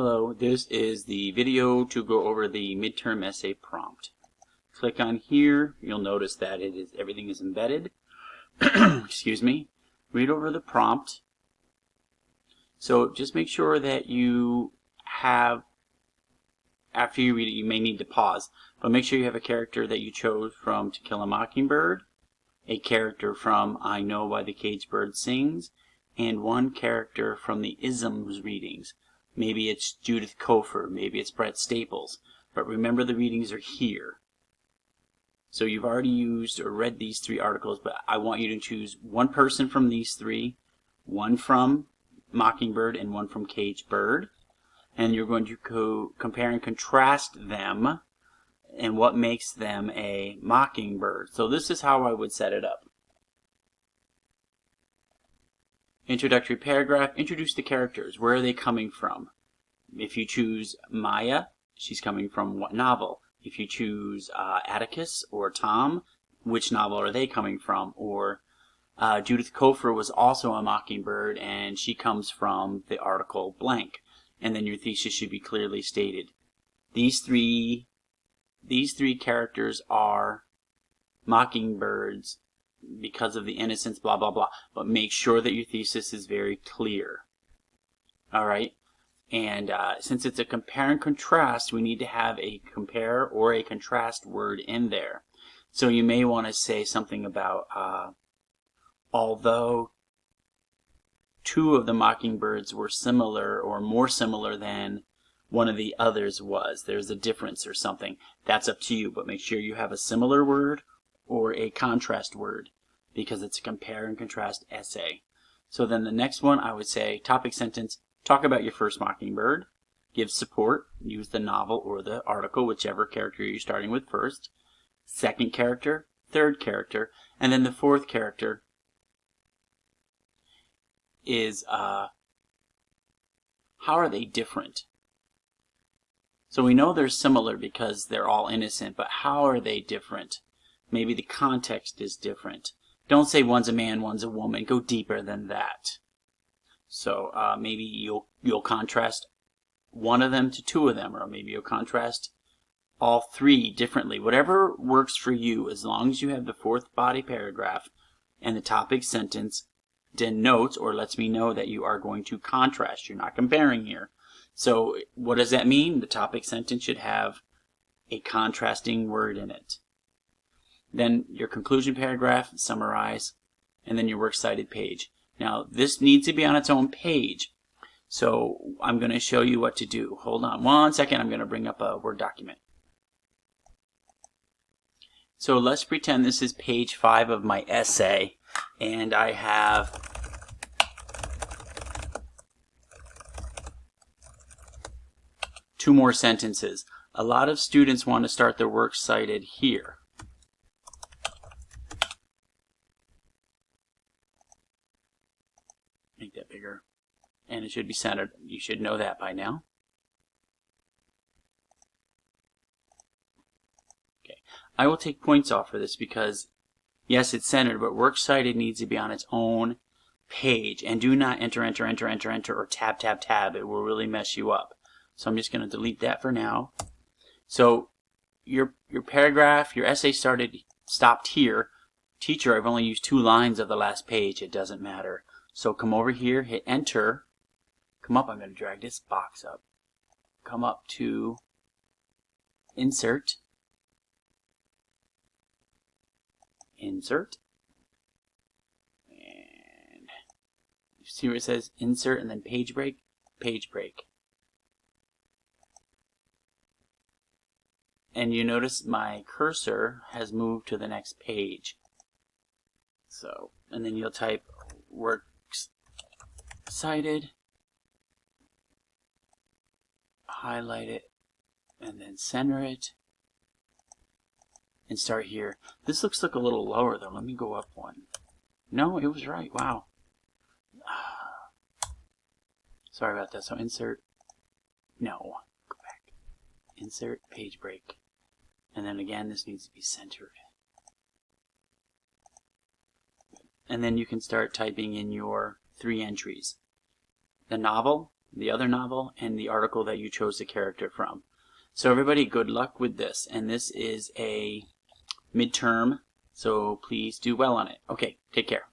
Hello, this is the video to go over the midterm essay prompt. Click on here, you'll notice that everything is embedded. Excuse me. Read over the prompt. So just make sure that you have, after you read it, you may need to pause, but make sure you have a character that you chose from To Kill a Mockingbird, a character from I Know Why the Caged Bird Sings, and one character from the Isms readings. Maybe it's Judith Cofer, maybe it's Brett Staples, but remember the readings are here. So you've already used or read these three articles, but I want you to choose one person from these three, one from Mockingbird and one from Caged Bird, and you're going to compare and contrast them and what makes them a mockingbird. So this is how I would set it up. Introductory paragraph, introduce the characters. Where are they coming from? If you choose Maya, she's coming from what novel? If you choose Atticus or Tom, which novel are they coming from? Or Judith Cofer was also a mockingbird and she comes from the article blank. And then your thesis should be clearly stated. These three characters are mockingbirds because of the innocence, blah, blah, blah. But make sure that your thesis is very clear. Alright? And since it's a compare and contrast, we need to have a compare or a contrast word in there. So you may want to say something about, although two of the mockingbirds were similar or more similar than one of the others was, there's a difference or something. That's up to you, but make sure you have a similar word or a contrast word, because it's a compare and contrast essay. So then the next one, I would say, topic sentence, talk about your first mockingbird, give support, use the novel or the article, whichever character you're starting with first, second character, third character, and then the fourth character is, how are they different? So we know they're similar because they're all innocent, but how are they different? Maybe the context is different. Don't say one's a man, one's a woman. Go deeper than that. So maybe you'll contrast one of them to two of them, or maybe you'll contrast all three differently. Whatever works for you, as long as you have the fourth body paragraph and the topic sentence denotes or lets me know that you are going to contrast. You're not comparing here. So what does that mean? The topic sentence should have a contrasting word in it. Then your conclusion paragraph, summarize, and then your works cited page. Now this needs to be on its own page. So I'm going to show you what to do. Hold on one second. I'm going to bring up a Word document. So let's pretend this is page 5 of my essay, and I have two more sentences. A lot of students want to start their works cited here. Make that bigger. And it should be centered. You should know that by now. Okay. I will take points off for this because, yes, it's centered, but works cited needs to be on its own page. And do not enter, or tab, tab, tab. It will really mess you up. So I'm just going to delete that for now. So your paragraph, your essay stopped here. Teacher, I've only used 2 lines of the last page. It doesn't matter. So come over here, hit enter. Come up, I'm going to drag this box up. Come up to insert. Insert. And you see where it says insert and then page break? Page break. And you notice my cursor has moved to the next page. So, and then you'll type works cited, highlight it, and then center it, and start here. This looks like a little lower though. Let me go up one. No, it was right. Wow. Sorry about that. So insert. No. Go back. Insert, page break. And then again, this needs to be centered. And then you can start typing in your 3 entries. The novel, the other novel, and the article that you chose the character from. So everybody, good luck with this. And this is a midterm, so please do well on it. Okay, take care.